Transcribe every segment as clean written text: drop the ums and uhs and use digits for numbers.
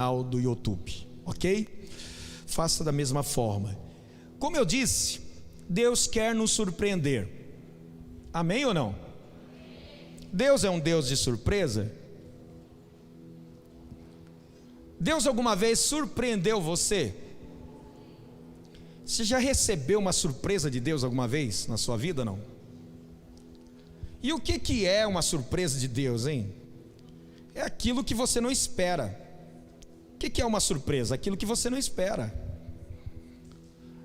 canal do YouTube, ok? Faça da mesma forma. Como eu disse, Deus quer nos surpreender. Amém ou não? Deus é um Deus de surpresa? Deus alguma vez surpreendeu você? Você já recebeu uma surpresa de Deus alguma vez na sua vida, não? E o que é uma surpresa de Deus, hein? É aquilo que você não espera. O que é uma surpresa? Aquilo que você não espera,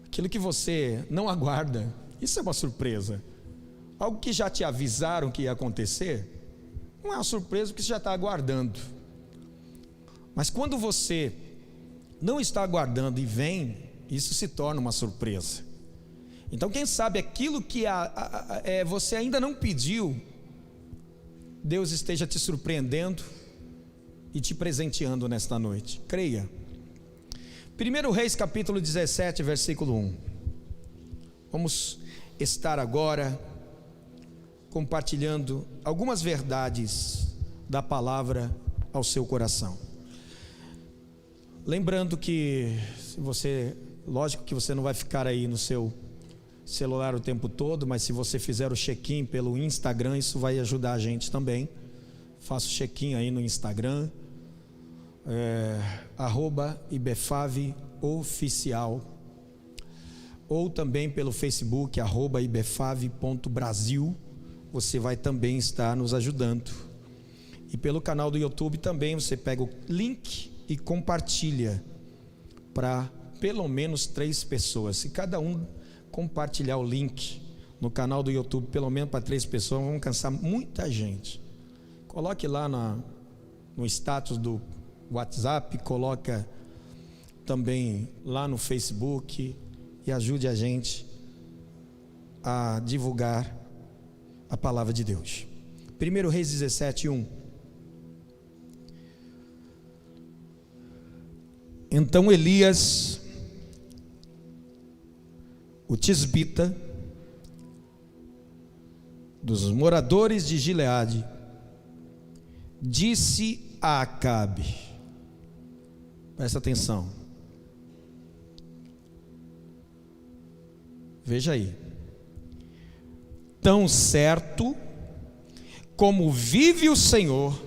aquilo que você não aguarda. Isso é uma surpresa. Algo que já te avisaram que ia acontecer, não é uma surpresa porque você já está aguardando. Mas quando você não está aguardando e vem, isso se torna uma surpresa. Então quem sabe aquilo que você ainda não pediu, Deus esteja te surpreendendo e te presenteando nesta noite. Creia. 1 Reis capítulo 17, versículo 1. Vamos estar agora compartilhando algumas verdades da palavra ao seu coração. Lembrando que lógico que você não vai ficar aí no seu celular o tempo todo, mas se você fizer o check-in pelo Instagram, isso vai ajudar a gente também. Faça o check-in aí no Instagram, @ibefave_oficial, ou também pelo Facebook, @ibefave.brasil. Você vai também estar nos ajudando. E pelo canal do YouTube também, você pega o link e compartilha para pelo menos 3 pessoas. Se cada um compartilhar o link no canal do YouTube, pelo menos para 3 pessoas, vamos alcançar muita gente. Coloque lá no status do WhatsApp, coloca também lá no Facebook e ajude a gente a divulgar a palavra de Deus. 1 Reis 17, 1. Então Elias, o tisbita, dos moradores de Gileade, disse a Acabe, presta atenção, veja aí: tão certo como vive o Senhor,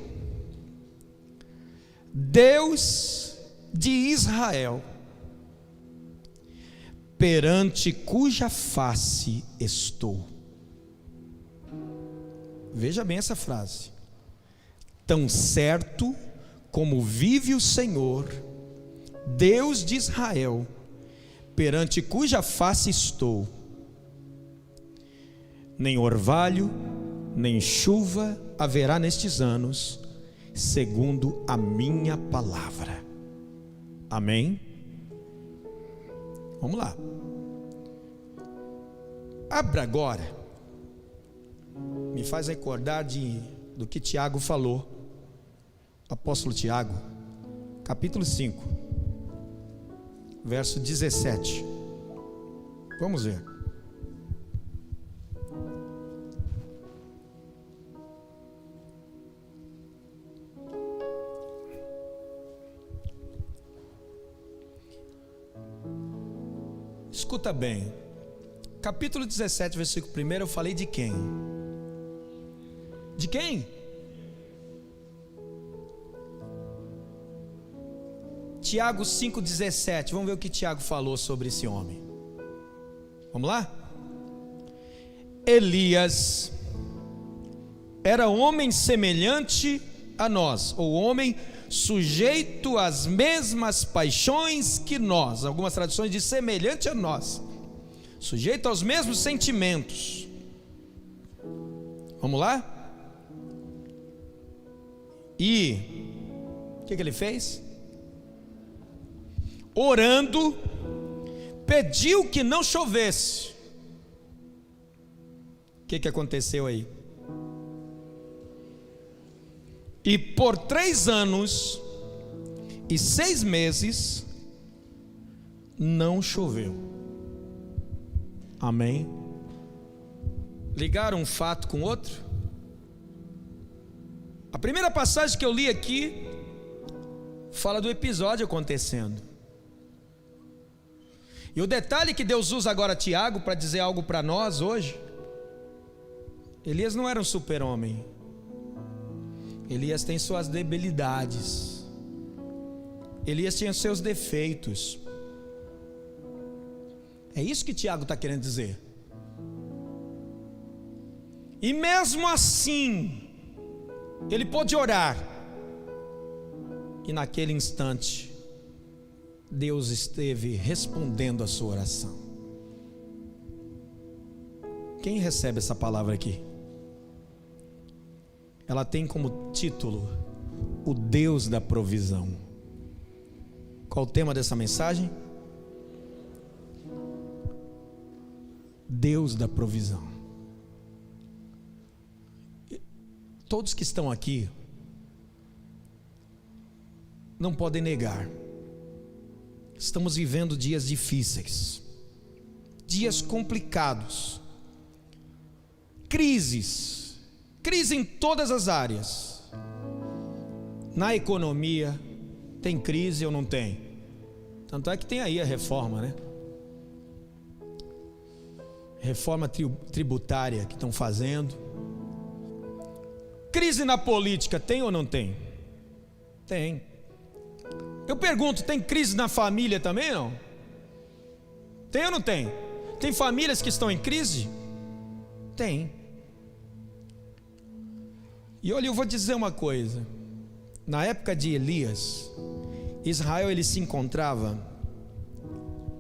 Deus de Israel, perante cuja face estou. Veja bem essa frase: tão certo como vive o Senhor, Deus de Israel, perante cuja face estou, nem orvalho, nem chuva haverá nestes anos, segundo a minha palavra. Amém? Vamos lá. Abra agora, me faz recordar do que Tiago falou, apóstolo Tiago, capítulo 5, verso 17. Vamos ver. Escuta bem, capítulo 17, versículo 1, eu falei de quem? De quem? Tiago 5,17, vamos ver o que Tiago falou sobre esse homem. Vamos lá? Elias era homem semelhante a nós, ou homem sujeito às mesmas paixões que nós. Algumas traduções dizem semelhante a nós, sujeito aos mesmos sentimentos. Vamos lá? E o que ele fez? Orando, pediu que não chovesse. O que aconteceu aí? E por 3 anos e 6 meses não choveu. Amém? Ligaram um fato com outro? A primeira passagem que eu li aqui fala do episódio acontecendo. E o detalhe que Deus usa agora Tiago para dizer algo para nós hoje: Elias não era um super-homem. Elias tem suas debilidades. Elias tinha seus defeitos. É isso que Tiago está querendo dizer. E mesmo assim, ele pôde orar. E naquele instante, Deus esteve respondendo a sua oração. Quem recebe essa palavra aqui? Ela tem como título: o Deus da provisão. Qual o tema dessa mensagem? Deus da provisão. Todos que estão aqui não podem negar, estamos vivendo dias difíceis, dias complicados, crise em todas as áreas. Na economia tem crise ou não tem? Tanto é que tem aí a reforma, né? Reforma tributária que estão fazendo. Crise na política tem ou não tem? Tem. Eu pergunto, tem crise na família também, não? Tem ou não tem? Tem famílias que estão em crise? Tem. E olha, eu vou dizer uma coisa. Na época de Elias, Israel ele se encontrava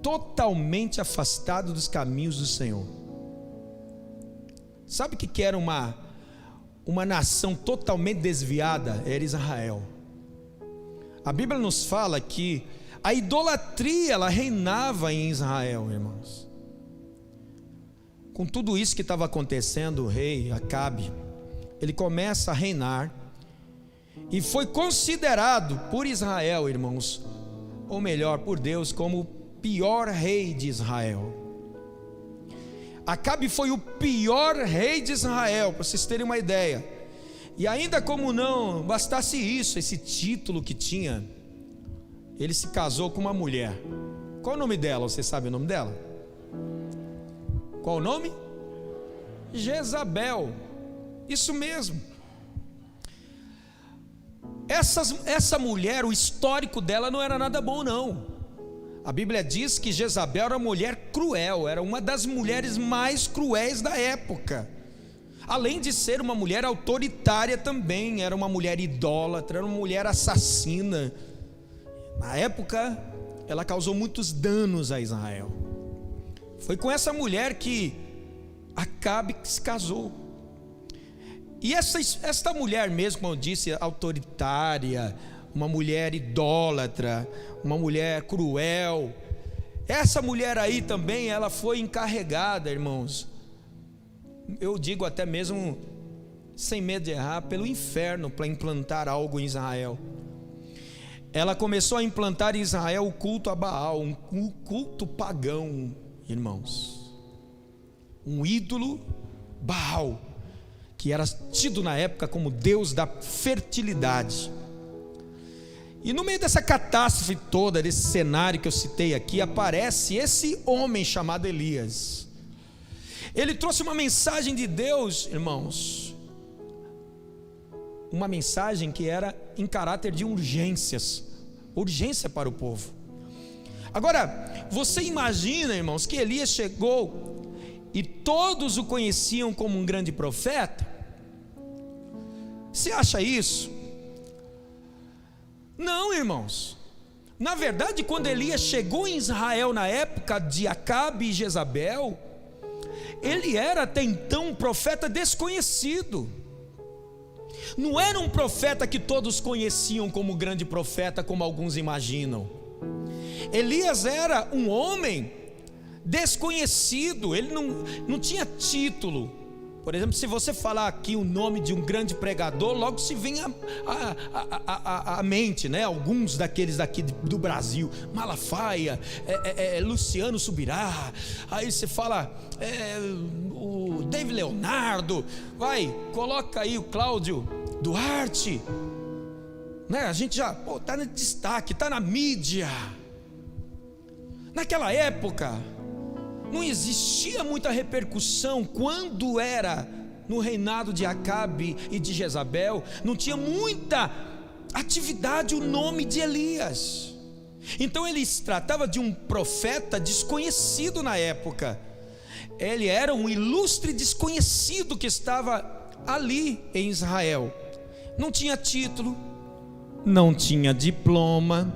totalmente afastado dos caminhos do Senhor. Sabe o que era uma nação totalmente desviada? Era Israel. A Bíblia nos fala que a idolatria ela reinava em Israel, irmãos. Com tudo isso que estava acontecendo, o rei Acabe, ele começa a reinar e foi considerado por Israel, irmãos, ou melhor, por Deus, como o pior rei de Israel. Acabe foi o pior rei de Israel, para vocês terem uma ideia. E ainda como não bastasse isso, esse título que tinha, ele se casou com uma mulher. Qual o nome dela? Você sabe o nome dela? Qual o nome? Jezabel. Isso mesmo. Essa mulher, o histórico dela não era nada bom, não. A Bíblia diz que Jezabel era uma mulher cruel, era uma das mulheres mais cruéis da época. Além de ser uma mulher autoritária também, era uma mulher idólatra, era uma mulher assassina. Na época, ela causou muitos danos a Israel. Foi com essa mulher que Acabe se casou. E esta mulher mesmo, como eu disse, autoritária, uma mulher idólatra, uma mulher cruel, essa mulher aí também, ela foi encarregada, irmãos, eu digo até mesmo, sem medo de errar, pelo inferno, para implantar algo em Israel. Ela começou a implantar em Israel o culto a Baal, um culto pagão, irmãos, um ídolo Baal, que era tido na época como Deus da fertilidade. E no meio dessa catástrofe toda, desse cenário que eu citei aqui, aparece esse homem chamado Elias. Ele trouxe uma mensagem de Deus, irmãos, uma mensagem que era em caráter de urgência para o povo. Agora, você imagina, irmãos, que Elias chegou e todos o conheciam como um grande profeta? Você acha isso? Não, irmãos. Na verdade, quando Elias chegou em Israel na época de Acabe e Jezabel, ele era até então um profeta desconhecido. Não era um profeta que todos conheciam como grande profeta, como alguns imaginam. Elias era um homem desconhecido, ele não tinha título. Por exemplo, se você falar aqui o nome de um grande pregador, logo se vem à mente, né? Alguns daqueles daqui do Brasil, Malafaia, Luciano Subirá. Aí você fala o David Leonardo, coloca aí o Cláudio Duarte. né? A gente já está no destaque, está na mídia. Naquela época não existia muita repercussão. Quando era no reinado de Acabe e de Jezabel, não tinha muita atividade o nome de Elias. Então ele se tratava de um profeta desconhecido na época. Ele era um ilustre desconhecido que estava ali em Israel. Não tinha título, não tinha diploma,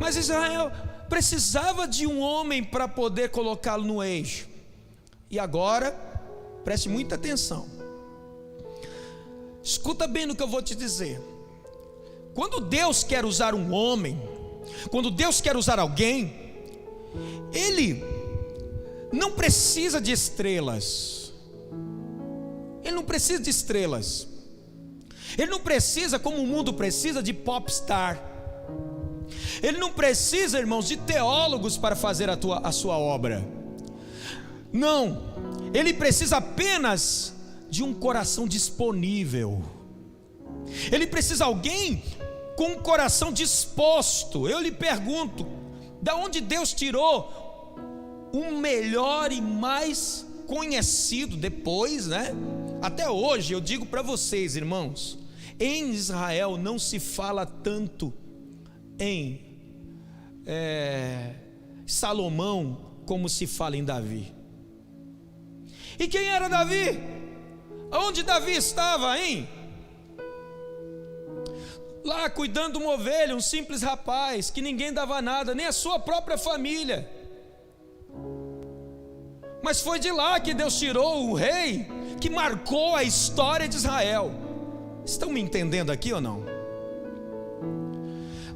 mas Israel precisava de um homem para poder colocá-lo no eixo. E agora, preste muita atenção, escuta bem no que eu vou te dizer. Quando Deus quer usar um homem, quando Deus quer usar alguém, Ele não precisa de estrelas. Ele não precisa de estrelas. Ele não precisa, como o mundo precisa, de popstar. Ele não precisa, irmãos, de teólogos para fazer a sua obra. Não, ele precisa apenas de um coração disponível. Ele precisa de alguém com um coração disposto. Eu lhe pergunto, da onde Deus tirou o melhor e mais conhecido depois, né? Até hoje eu digo para vocês, irmãos, em Israel não se fala tanto em Salomão como se fala em Davi. E quem era Davi? Onde Davi estava, hein? Lá cuidando de uma ovelha, um simples rapaz que ninguém dava nada, nem a sua própria família. Mas foi de lá que Deus tirou o rei que marcou a história de Israel. Estão me entendendo aqui ou não?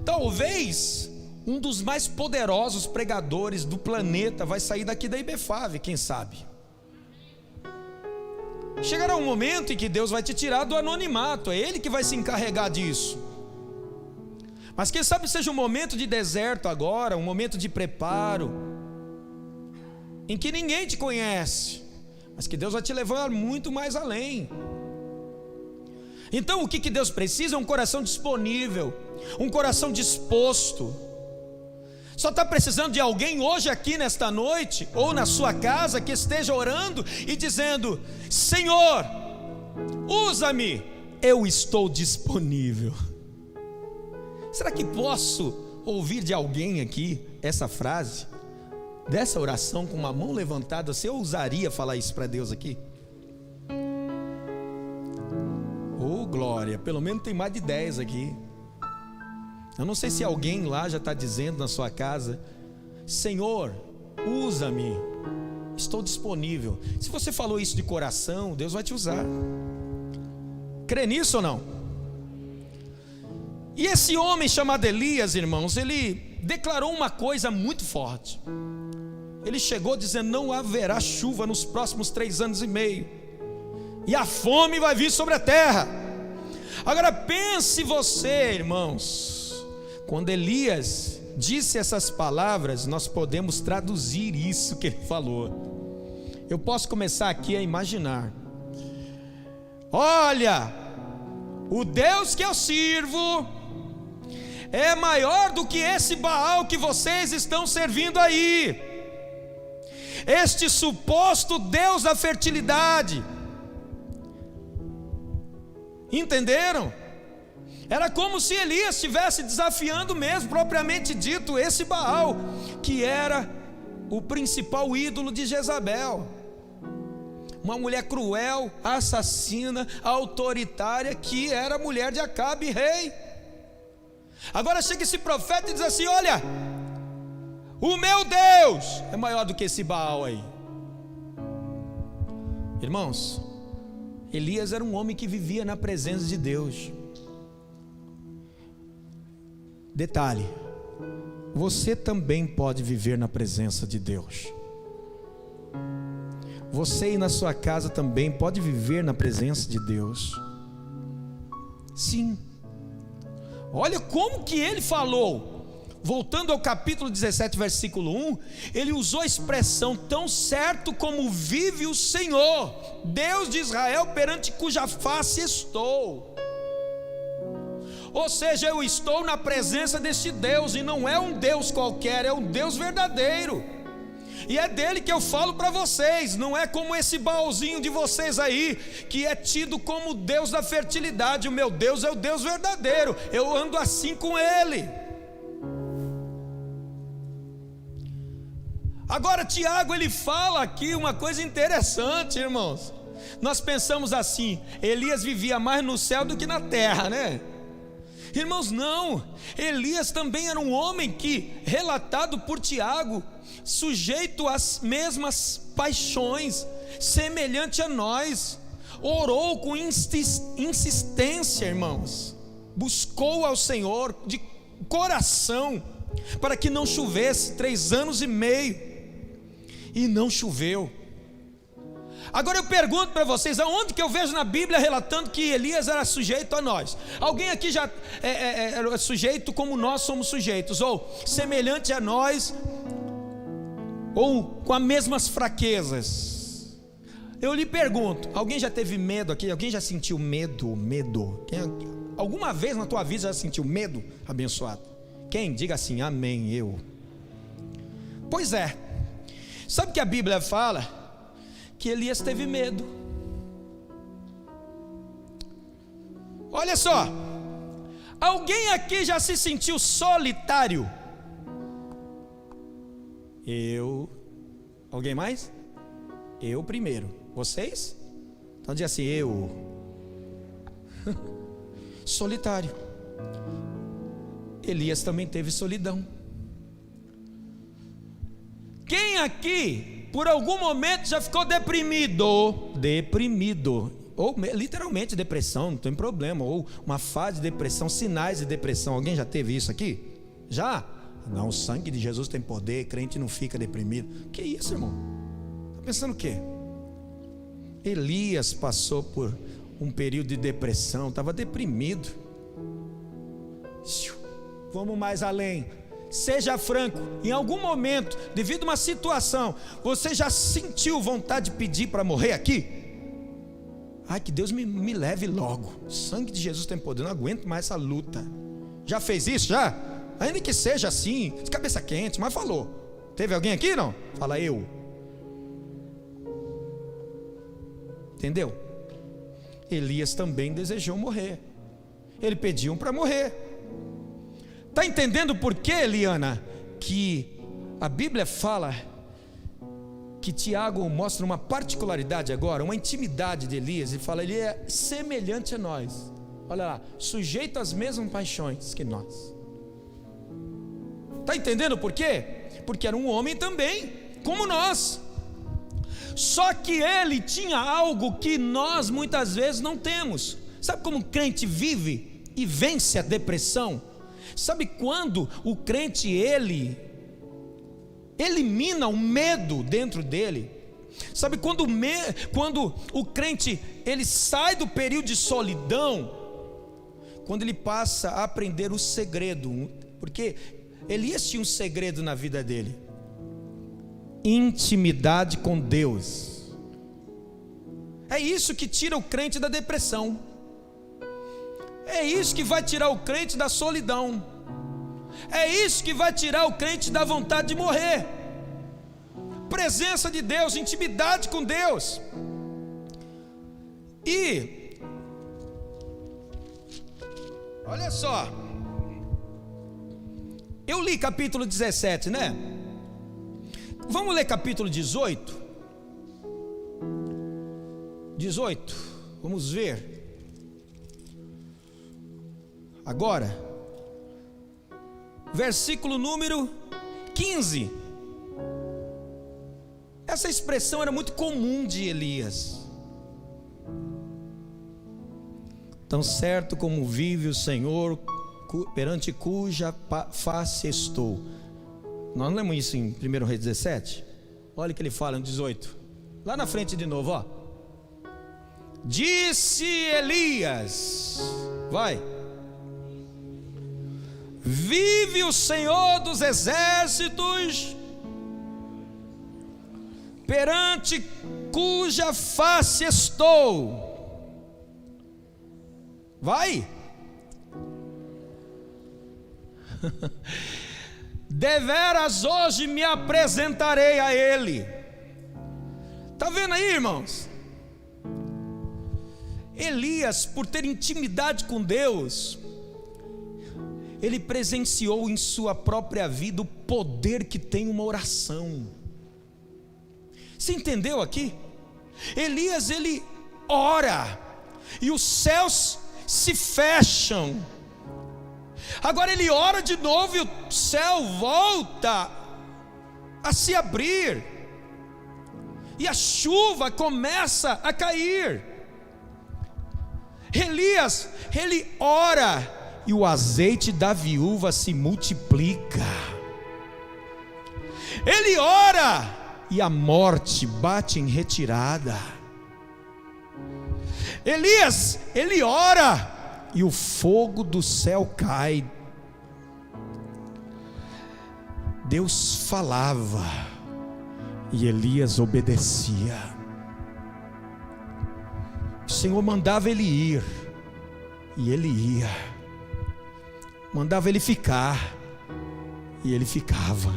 Talvez um dos mais poderosos pregadores do planeta vai sair daqui da IBFAV, quem sabe? Chegará um momento em que Deus vai te tirar do anonimato, é Ele que vai se encarregar disso. Mas quem sabe seja um momento de deserto agora, um momento de preparo, em que ninguém te conhece, mas que Deus vai te levar muito mais além. Então o que Deus precisa é um coração disponível, um coração disposto. Só está precisando de alguém hoje aqui nesta noite, ou na sua casa, que esteja orando e dizendo: Senhor, usa-me, eu estou disponível. Será que posso ouvir de alguém aqui essa frase, dessa oração com uma mão levantada? Você ousaria falar isso para Deus aqui? Oh glória, pelo menos tem mais de 10 aqui. Eu não sei se alguém lá já está dizendo na sua casa: Senhor, usa-me, estou disponível. Se você falou isso de coração, Deus vai te usar. Crê nisso ou não? E esse homem chamado Elias, irmãos, ele declarou uma coisa muito forte. Ele chegou dizendo: não haverá chuva nos próximos 3 anos e meio, e a fome vai vir sobre a terra. Agora pense você, irmãos, quando Elias disse essas palavras, nós podemos traduzir isso que ele falou. Eu posso começar aqui a imaginar: olha, o Deus que eu sirvo é maior do que esse Baal que vocês estão servindo aí, este suposto Deus da fertilidade. Entenderam? Era como se Elias estivesse desafiando mesmo, propriamente dito, esse Baal, que era o principal ídolo de Jezabel, uma mulher cruel, assassina, autoritária, que era mulher de Acabe, rei. Agora chega esse profeta e diz assim: olha, o meu Deus é maior do que esse Baal aí. Irmãos, Elias era um homem que vivia na presença de Deus. Detalhe: você também pode viver na presença de Deus. Você aí na sua casa também pode viver na presença de Deus. Sim. Olha como que ele falou. Voltando ao capítulo 17, versículo 1, ele usou a expressão: tão certo como vive o Senhor, Deus de Israel, perante cuja face estou. Ou seja, eu estou na presença deste Deus, e não é um Deus qualquer, é um Deus verdadeiro. E é dele que eu falo para vocês, não é como esse Baalzinho de vocês aí, que é tido como o Deus da fertilidade. O meu Deus é o Deus verdadeiro, eu ando assim com ele. Agora Tiago, ele fala aqui uma coisa interessante, irmãos. Nós pensamos assim, Elias vivia mais no céu do que na terra, né? Irmãos, não, Elias também era um homem que, relatado por Tiago, sujeito às mesmas paixões, semelhante a nós, orou com insistência, irmãos, buscou ao Senhor de coração, para que não chovesse 3 anos e meio, e não choveu. Agora eu pergunto para vocês, aonde que eu vejo na Bíblia relatando que Elias era sujeito a nós? Alguém aqui já é sujeito como nós somos sujeitos, ou semelhante a nós, ou com as mesmas fraquezas? Eu lhe pergunto, alguém já teve medo aqui? Alguém já sentiu medo? Alguma vez na tua vida já sentiu medo, abençoado? Quem? Diga assim, amém, eu. Pois é, sabe o que a Bíblia fala? Que Elias teve medo. Olha só, alguém aqui já se sentiu solitário? Eu. Alguém mais? Eu primeiro. Vocês? Então diz assim, eu. Solitário. Elias também teve solidão. Quem aqui, por algum momento, já ficou deprimido, ou literalmente depressão, não tem problema, ou uma fase de depressão, sinais de depressão? Alguém já teve isso aqui? Já? Não, o sangue de Jesus tem poder, crente não fica deprimido. Que isso, irmão? Está pensando o quê? Elias passou por um período de depressão, estava deprimido. Vamos mais além. Seja franco, em algum momento, devido a uma situação, você já sentiu vontade de pedir para morrer aqui? Ai, que Deus me leve logo. O sangue de Jesus tem poder, não aguento mais essa luta. Já fez isso? Já? Ainda que seja assim, de cabeça quente, mas falou. Teve alguém aqui, não? Fala eu. Entendeu? Elias também desejou morrer. Ele pediu para morrer. Está entendendo por que, Eliana, que a Bíblia fala que Tiago mostra uma particularidade agora, uma intimidade de Elias, e fala, ele é semelhante a nós. Olha lá, sujeito às mesmas paixões que nós. Está entendendo por quê? Porque era um homem também, como nós. Só que ele tinha algo que nós muitas vezes não temos. Sabe como um crente vive e vence a depressão? Sabe quando o crente, ele elimina o medo dentro dele? Sabe quando o crente, ele sai do período de solidão? Quando ele passa a aprender o segredo. Porque Elias tinha um segredo na vida dele: intimidade com Deus. É isso que tira o crente da depressão. É isso que vai tirar o crente da solidão. É isso que vai tirar o crente da vontade de morrer. Presença de Deus, intimidade com Deus. E olha só, eu li capítulo 17, né? Vamos ler capítulo 18. 18, vamos ver. Agora, versículo número 15. Essa expressão era muito comum de Elias. Tão certo como vive o Senhor, perante cuja face estou. Nós não lemos isso em 1 Reis 17? Olha o que ele fala no 18. Lá na frente de novo, ó. Disse Elias, vai: vive o Senhor dos exércitos, perante cuja face estou. Vai. deveras hoje me apresentarei a Ele. Está vendo aí, irmãos? Elias, por ter intimidade com Deus, ele presenciou em sua própria vida o poder que tem uma oração. Você entendeu aqui? Elias, ele ora e os céus se fecham. Agora ele ora de novo e o céu volta a se abrir e a chuva começa a cair. Elias, ele ora e o azeite da viúva se multiplica. Ele ora e a morte bate em retirada. Elias, ele ora e o fogo do céu cai. Deus falava e Elias obedecia. O Senhor mandava ele ir e ele ia. Mandava ele ficar e ele ficava.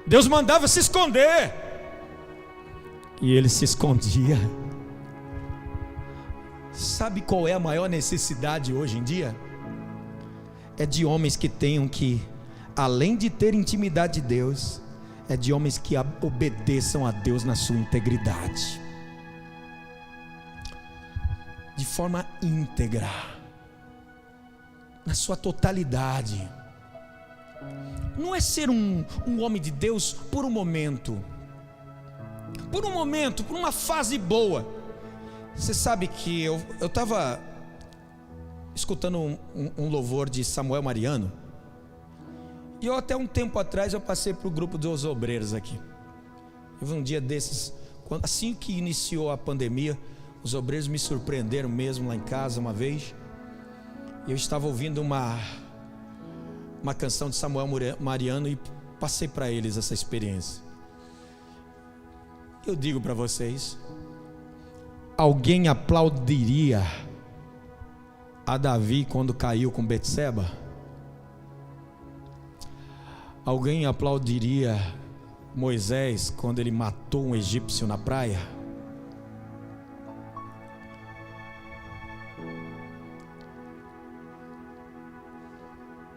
Deus mandava se esconder e ele se escondia. Sabe qual é a maior necessidade hoje em dia? É de homens que tenham que, além de ter intimidade de Deus, é de homens que obedeçam a Deus na sua integridade, de forma íntegra, na sua totalidade. Não é ser um homem de Deus por um momento, por uma fase boa. Você sabe que eu estava escutando um louvor de Samuel Mariano, e eu até um tempo atrás eu passei para o grupo dos obreiros aqui. Houve um dia desses, assim que iniciou a pandemia, os obreiros me surpreenderam mesmo lá em casa uma vez. Eu estava ouvindo uma canção de Samuel Mariano e passei para eles essa experiência. Eu digo para vocês, alguém aplaudiria a Davi quando caiu com Betseba? Alguém aplaudiria Moisés quando ele matou um egípcio na praia?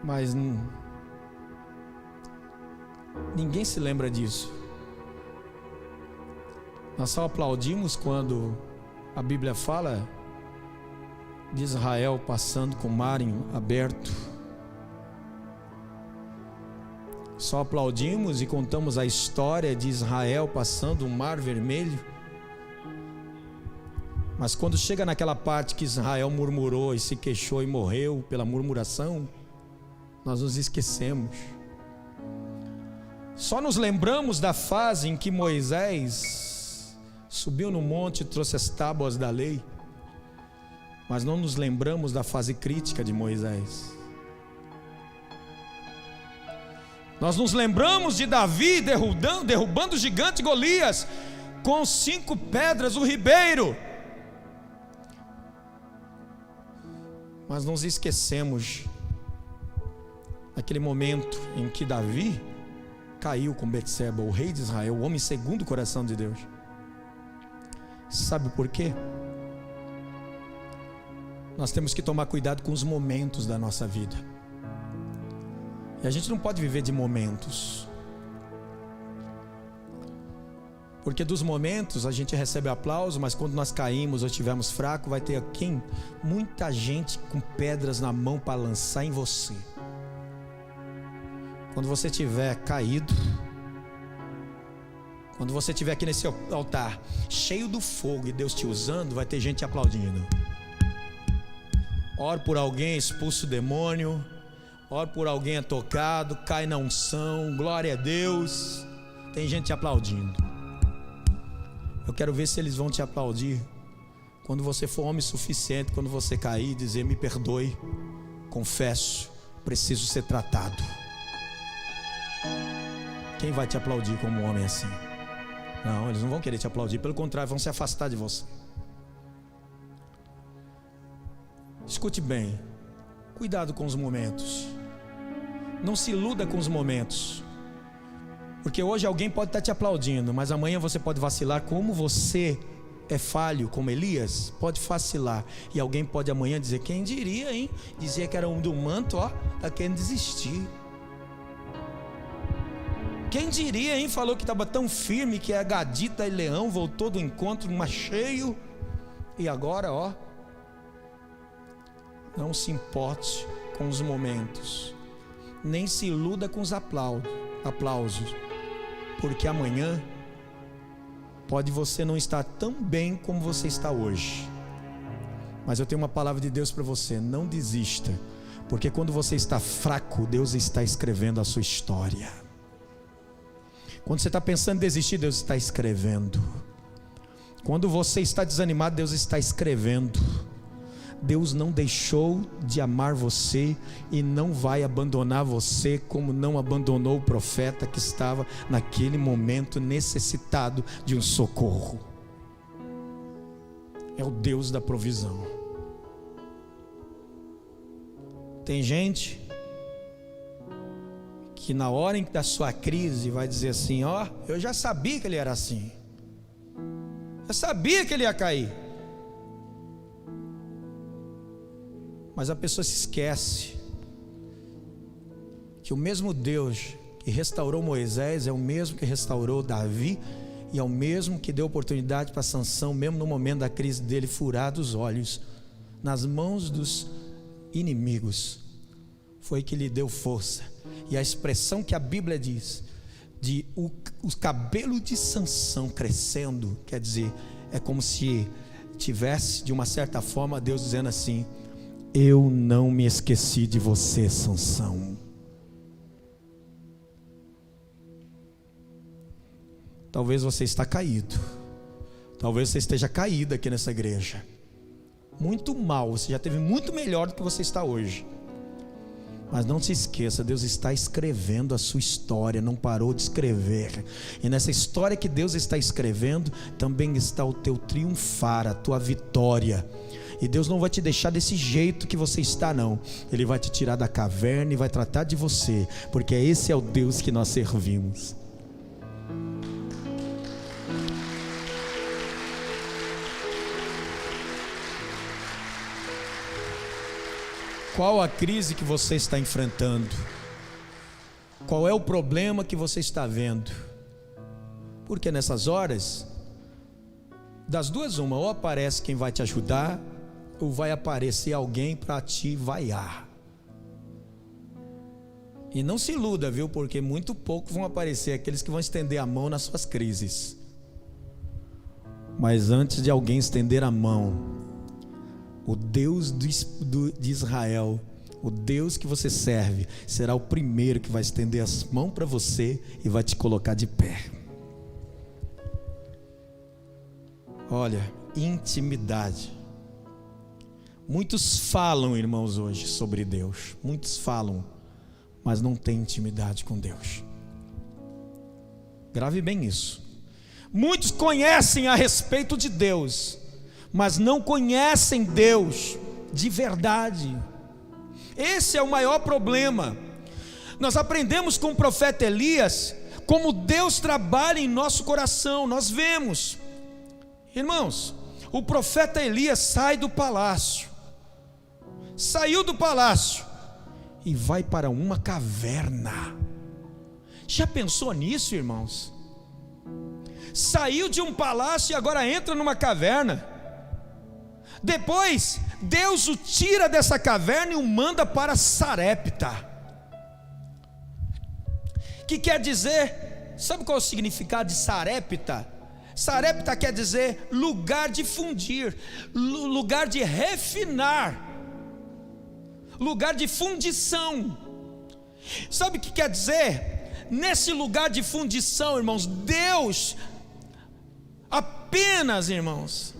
Mas ninguém se lembra disso. Nós só aplaudimos quando a Bíblia fala de Israel passando com o mar aberto. Só aplaudimos e contamos a história de Israel passando o mar vermelho. Mas quando chega naquela parte que Israel murmurou e se queixou e morreu pela murmuração, nós nos esquecemos. Só nos lembramos da fase em que Moisés subiu no monte e trouxe as tábuas da lei, mas não nos lembramos da fase crítica de Moisés. Nós nos lembramos de Davi derrubando o gigante Golias com 5 pedras, o ribeiro, mas nos esquecemos naquele momento em que Davi caiu com Betseba, o rei de Israel, o homem segundo o coração de Deus. Sabe por quê? Nós temos que tomar cuidado com os momentos da nossa vida. E a gente não pode viver de momentos, porque dos momentos a gente recebe aplauso, mas quando nós caímos ou estivermos fracos, vai ter quem? Muita gente com pedras na mão para lançar em você. Quando você estiver caído, quando você estiver aqui nesse altar cheio do fogo e Deus te usando, vai ter gente te aplaudindo. Ore por alguém, expulsa o demônio. Ore por alguém, é tocado, cai na unção, glória a Deus. Tem gente te aplaudindo. Eu quero ver se eles vão te aplaudir quando você for homem suficiente, quando você cair, dizer: me perdoe, confesso, preciso ser tratado. Quem vai te aplaudir como um homem assim? Não, eles não vão querer te aplaudir, pelo contrário, vão se afastar de você. Escute bem, cuidado com os momentos. Não se iluda com os momentos, porque hoje alguém pode estar te aplaudindo, mas amanhã você pode vacilar. Como você é falho, como Elias, pode vacilar, e alguém pode amanhã dizer: quem diria, hein? Dizia que era um do manto, ó, está querendo desistir. Quem diria, hein? Falou que estava tão firme, que a gadita e leão voltou do encontro mais cheio, e agora, ó. Não se importe com os momentos, nem se iluda com os aplausos, porque amanhã pode você não estar tão bem como você está hoje. Mas eu tenho uma palavra de Deus para você: não desista, porque quando você está fraco, Deus está escrevendo a sua história. Quando você está pensando em desistir, Deus está escrevendo. Quando você está desanimado, Deus está escrevendo. Deus não deixou de amar você e não vai abandonar você, como não abandonou o profeta que estava naquele momento necessitado de um socorro. É o Deus da provisão. Tem gente que na hora da sua crise vai dizer assim: ó, eu já sabia que ele era assim, eu sabia que ele ia cair. Mas a pessoa se esquece que o mesmo Deus que restaurou Moisés é o mesmo que restaurou Davi, e é o mesmo que deu oportunidade para Sansão, mesmo no momento da crise dele, furar os olhos nas mãos dos inimigos. Foi que lhe deu força. E a expressão que a Bíblia diz de o cabelo de Sansão crescendo, quer dizer, é como se tivesse, de uma certa forma, Deus dizendo assim: eu não me esqueci de você, Sansão. Talvez você está caído, talvez você esteja caído aqui nessa igreja, muito mal, você já teve muito melhor do que você está hoje. Mas não se esqueça, Deus está escrevendo a sua história, não parou de escrever. E nessa história que Deus está escrevendo, também está o teu triunfar, a tua vitória. E Deus não vai te deixar desse jeito que você está, não. Ele vai te tirar da caverna e vai tratar de você, porque esse é o Deus que nós servimos. Qual a crise que você está enfrentando? Qual é o problema que você está vendo? Porque nessas horas, das duas uma, ou aparece quem vai te ajudar, ou vai aparecer alguém para te vaiar. E não se iluda, viu? Porque muito pouco vão aparecer aqueles que vão estender a mão nas suas crises. Mas antes de alguém estender a mão, o Deus de Israel, o Deus que você serve, será o primeiro que vai estender as mãos para você e vai te colocar de pé. Olha, intimidade. Muitos falam, irmãos, hoje sobre Deus. Muitos falam, mas não têm intimidade com Deus. Grave bem isso. Muitos conhecem a respeito de Deus, mas não conhecem Deus de verdade. Esse é o maior problema. Nós aprendemos com o profeta Elias como Deus trabalha em nosso coração. Nós vemos, irmãos, o profeta Elias sai do palácio, saiu do palácio e vai para uma caverna. Já pensou nisso, irmãos? Saiu de um palácio e agora entra numa caverna. Depois, Deus o tira dessa caverna e o manda para Sarepta. Que quer dizer, sabe qual é o significado de Sarepta? Sarepta quer dizer lugar de fundir, lugar de refinar, lugar de fundição. Sabe o que quer dizer? Nesse lugar de fundição, irmãos, Deus apenas, irmãos,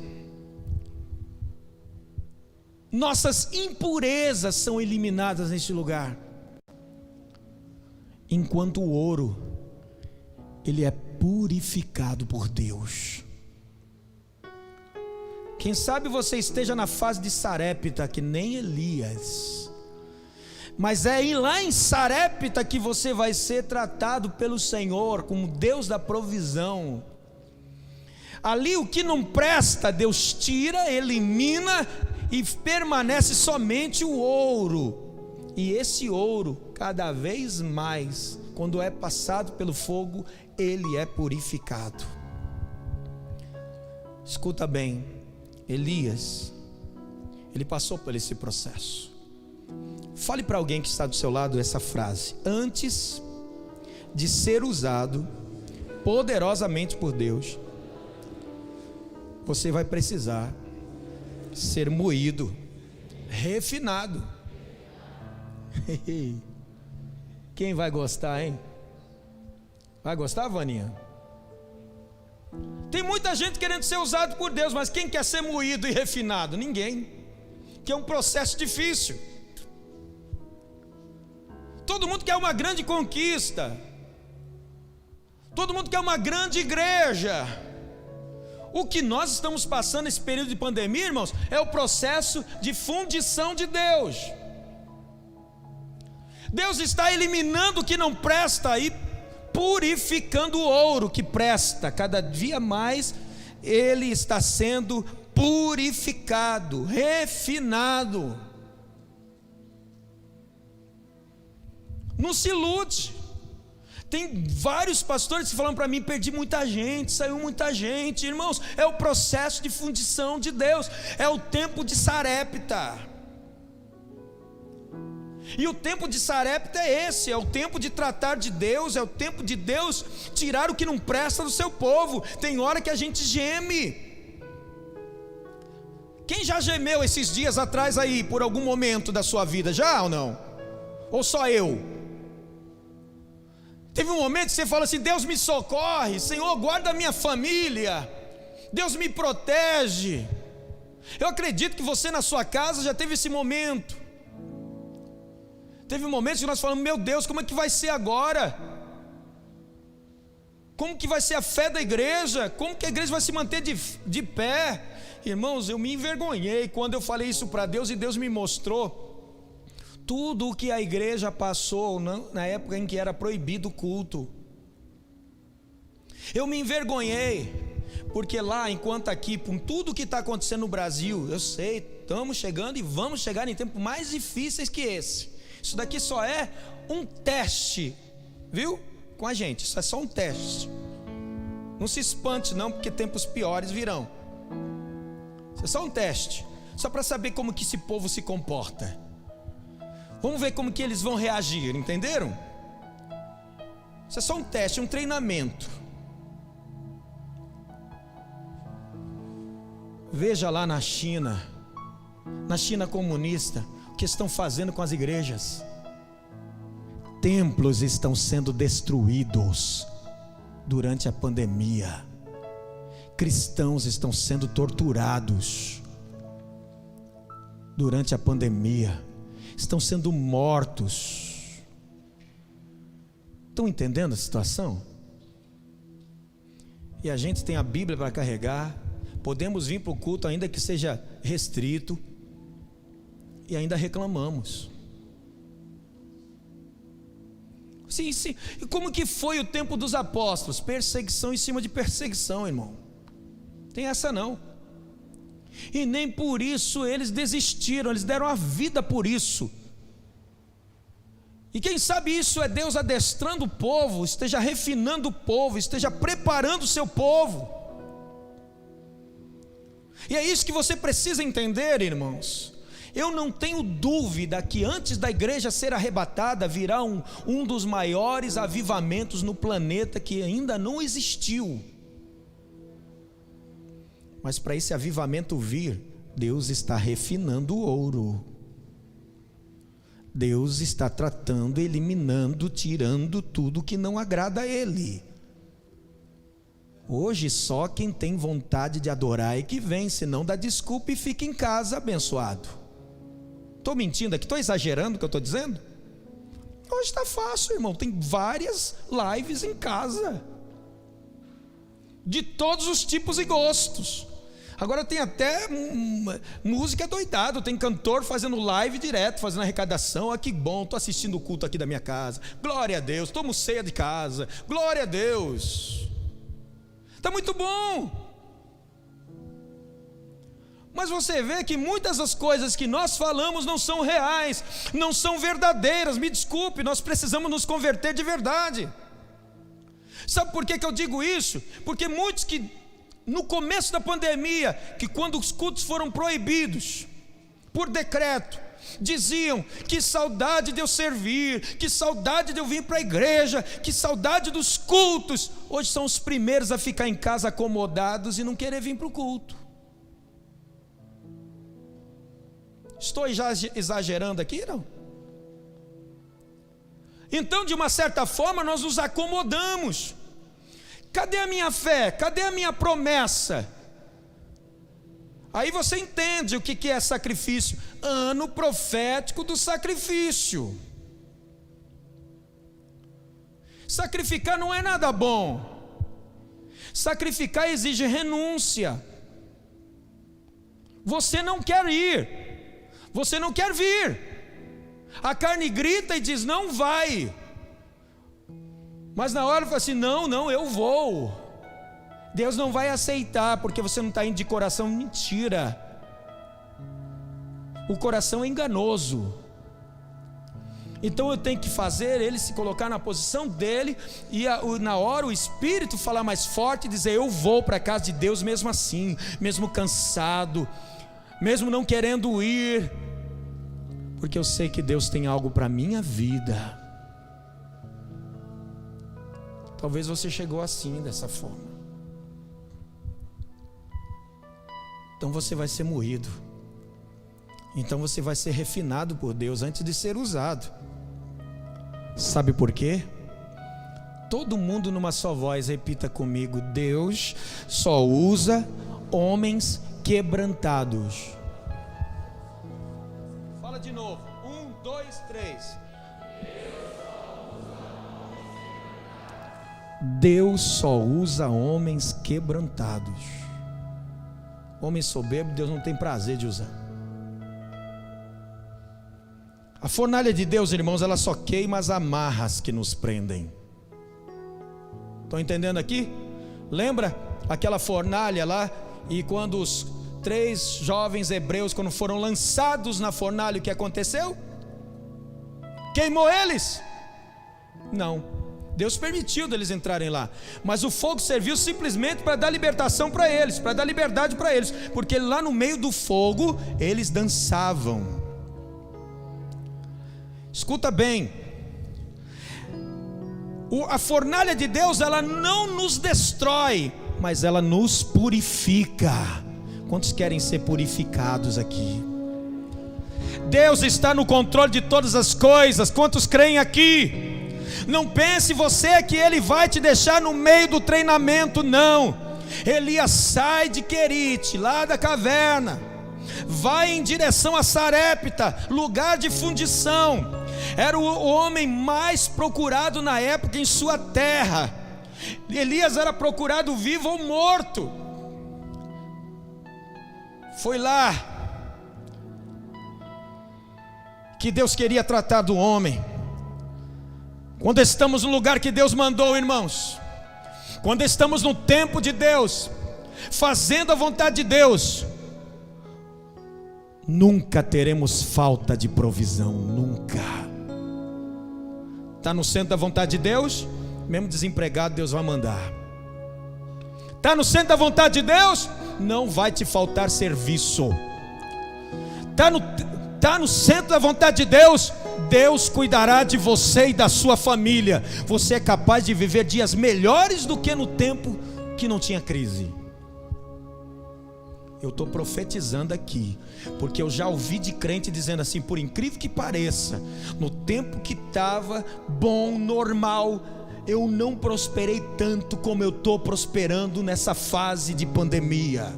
nossas impurezas são eliminadas neste lugar, enquanto o ouro, ele é purificado por Deus. Quem sabe você esteja na fase de Sarepta, que nem Elias. Mas é lá em Sarepta que você vai ser tratado pelo Senhor como Deus da provisão. Ali o que não presta, Deus tira, elimina, e permanece somente o ouro. E esse ouro, cada vez mais, quando é passado pelo fogo, ele é purificado. Escuta bem, Elias, ele passou por esse processo. Fale para alguém que está do seu lado essa frase: antes de ser usado poderosamente por Deus, você vai precisar ser moído, refinado. Quem vai gostar, hein? Vai gostar, Vaninha? Tem muita gente querendo ser usado por Deus, mas quem quer ser moído e refinado? Ninguém. Que é um processo difícil. Todo mundo quer uma grande conquista. Todo mundo quer uma grande igreja. O que nós estamos passando nesse período de pandemia, irmãos, é o processo de fundição de Deus. Deus está eliminando o que não presta e purificando o ouro que presta. Cada dia mais ele está sendo purificado, refinado. Não se ilude. Tem vários pastores que falam para mim: perdi muita gente, saiu muita gente. Irmãos, é o processo de fundição de Deus, é o tempo de Sarepta. E o tempo de Sarepta é esse, é o tempo de tratar de Deus, é o tempo de Deus tirar o que não presta do seu povo. Tem hora que a gente geme. Quem já gemeu esses dias atrás aí, por algum momento da sua vida? Já ou não? Ou só eu? Teve um momento que você fala assim: Deus me socorre, Senhor guarda a minha família, Deus me protege. Eu acredito que você na sua casa já teve esse momento. Teve momentos que nós falamos: meu Deus, como é que vai ser agora? Como que vai ser a fé da igreja? Como que a igreja vai se manter de pé? Irmãos, eu me envergonhei quando eu falei isso para Deus, e Deus me mostrou tudo o que a igreja passou na época em que era proibido o culto. Eu me envergonhei, porque lá, enquanto aqui, com tudo que está acontecendo no Brasil, eu sei, estamos chegando e vamos chegar em tempos mais difíceis que esse. Isso daqui só é um teste, viu? Com a gente, isso é só um teste. Não se espante não, porque tempos piores virão. Isso é só um teste, só para saber como que esse povo se comporta. Vamos ver como que eles vão reagir, entenderam? Isso é só um teste, um treinamento. Veja lá na China comunista, o que estão fazendo com as igrejas. Templos estão sendo destruídos durante a pandemia. Cristãos estão sendo torturados durante a pandemia. Estão sendo mortos. Estão entendendo a situação? E a gente tem a Bíblia para carregar. Podemos vir para o culto ainda que seja restrito, e ainda reclamamos. Sim. E como que foi o tempo dos apóstolos? Perseguição em cima de perseguição, irmão. Tem essa não. E nem por isso eles desistiram, eles deram a vida por isso. E quem sabe isso é Deus adestrando o povo, esteja refinando o povo, esteja preparando o seu povo. E é isso que você precisa entender, irmãos. Eu não tenho dúvida que antes da igreja ser arrebatada virá um dos maiores avivamentos no planeta que ainda não existiu. Mas para esse avivamento vir, Deus está refinando o ouro. Deus está tratando, eliminando, tirando tudo que não agrada a Ele. Hoje só quem tem vontade de adorar é que vem, senão dá desculpa e fica em casa abençoado. Estou mentindo aqui? Estou exagerando o que eu estou dizendo? Hoje está fácil, irmão, tem várias lives em casa, de todos os tipos e gostos. Agora tem até música doidado, tem cantor fazendo live direto, fazendo arrecadação. Ah, que bom, estou assistindo o culto aqui da minha casa. Glória a Deus, tomo ceia de casa. Glória a Deus. Está muito bom. Mas você vê que muitas das coisas que nós falamos não são reais, não são verdadeiras. Me desculpe, nós precisamos nos converter de verdade. Sabe por que eu digo isso? Porque muitos que no começo da pandemia, que quando os cultos foram proibidos por decreto, diziam: que saudade de eu servir, que saudade de eu vir para a igreja, que saudade dos cultos. Hoje são os primeiros a ficar em casa acomodados e não querer vir para o culto. Estou exagerando aqui, não? Então, de uma certa forma, nós nos acomodamos. Cadê a minha fé? Cadê a minha promessa? Aí você entende o que é sacrifício. Ano profético do sacrifício. Sacrificar não é nada bom. Sacrificar exige renúncia. Você não quer ir. Você não quer vir. A carne grita e diz: não vai. Mas na hora fala assim: não, eu vou. Deus não vai aceitar, porque você não está indo de coração. Mentira. O coração é enganoso. Então eu tenho que fazer ele se colocar na posição dele, e na hora o Espírito falar mais forte e dizer: eu vou para a casa de Deus mesmo assim, mesmo cansado, mesmo não querendo ir, porque eu sei que Deus tem algo para a minha vida. Talvez você chegou assim, dessa forma. Então você vai ser moído. Então você vai ser refinado por Deus antes de ser usado. Sabe por quê? Todo mundo numa só voz, repita comigo: Deus só usa homens quebrantados. Fala de novo. 1, 2, 3. Deus só usa homens quebrantados. Homem soberbo, Deus não tem prazer de usar. A fornalha de Deus, irmãos, ela só queima as amarras que nos prendem. Estão entendendo aqui? Lembra aquela fornalha lá? E quando os 3 jovens hebreus, quando foram lançados na fornalha, o que aconteceu? Queimou eles? Não. Deus permitiu deles entrarem lá, mas o fogo serviu simplesmente para dar libertação para eles, para dar liberdade para eles, porque lá no meio do fogo eles dançavam. Escuta bem, a fornalha de Deus, ela não nos destrói, mas ela nos purifica. Quantos querem ser purificados aqui? Deus está no controle de todas as coisas. Quantos creem aqui? Não pense você que Ele vai te deixar no meio do treinamento, não. Elias sai de Querite, lá da caverna, vai em direção a Sarepta, lugar de fundição. Era o homem mais procurado na época em sua terra. Elias era procurado vivo ou morto. Foi lá que Deus queria tratar do homem. Quando estamos no lugar que Deus mandou, irmãos, quando estamos no tempo de Deus, fazendo a vontade de Deus, nunca teremos falta de provisão, nunca. Está no centro da vontade de Deus, mesmo desempregado Deus vai mandar. Está no centro da vontade de Deus, não vai te faltar serviço. Está no centro da vontade de Deus, Deus cuidará de você e da sua família. Você é capaz de viver dias melhores do que no tempo que não tinha crise. Eu estou profetizando aqui, porque eu já ouvi de crente dizendo assim: por incrível que pareça, no tempo que estava bom, normal, eu não prosperei tanto como eu estou prosperando nessa fase de pandemia.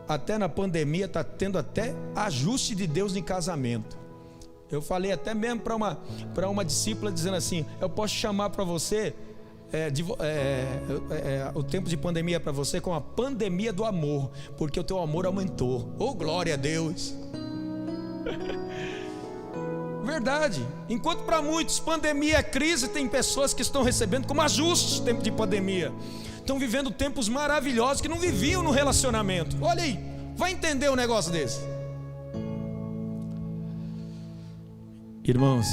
Até na pandemia está tendo até ajuste de Deus em casamento. Eu falei até mesmo para uma discípula, dizendo assim: eu posso chamar para você o tempo de pandemia para você como a pandemia do amor, porque o teu amor aumentou. Oh, glória a Deus! Verdade. Enquanto para muitos pandemia é crise, tem pessoas que estão recebendo como ajuste tempo de pandemia. Estão vivendo tempos maravilhosos que não viviam no relacionamento. Olha aí, vai entender um negócio desse. Irmãos,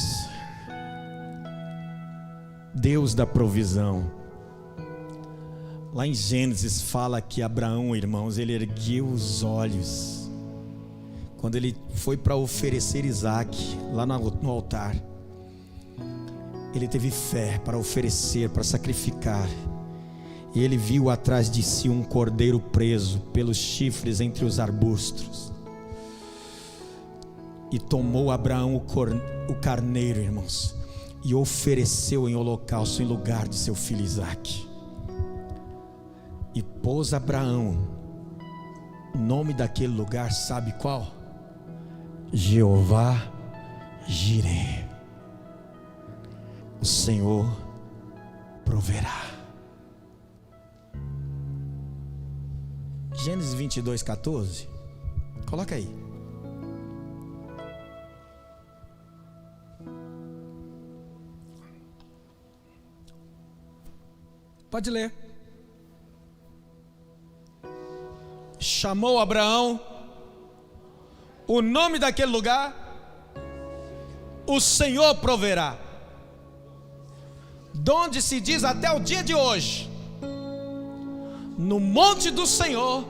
Deus da provisão. Lá em Gênesis fala que Abraão, irmãos, ele ergueu os olhos quando ele foi para oferecer Isaac lá no altar. Ele teve fé para oferecer, para sacrificar. E ele viu atrás de si um cordeiro preso pelos chifres entre os arbustos. E tomou Abraão o carneiro, irmãos, e ofereceu em holocausto em lugar de seu filho Isaac. E pôs Abraão o nome daquele lugar, sabe qual? Jeová Jireh. O Senhor proverá. Gênesis 22:14. Coloca aí. Pode ler. Chamou Abraão o nome daquele lugar, o Senhor proverá. Donde se diz até o dia de hoje, no monte do Senhor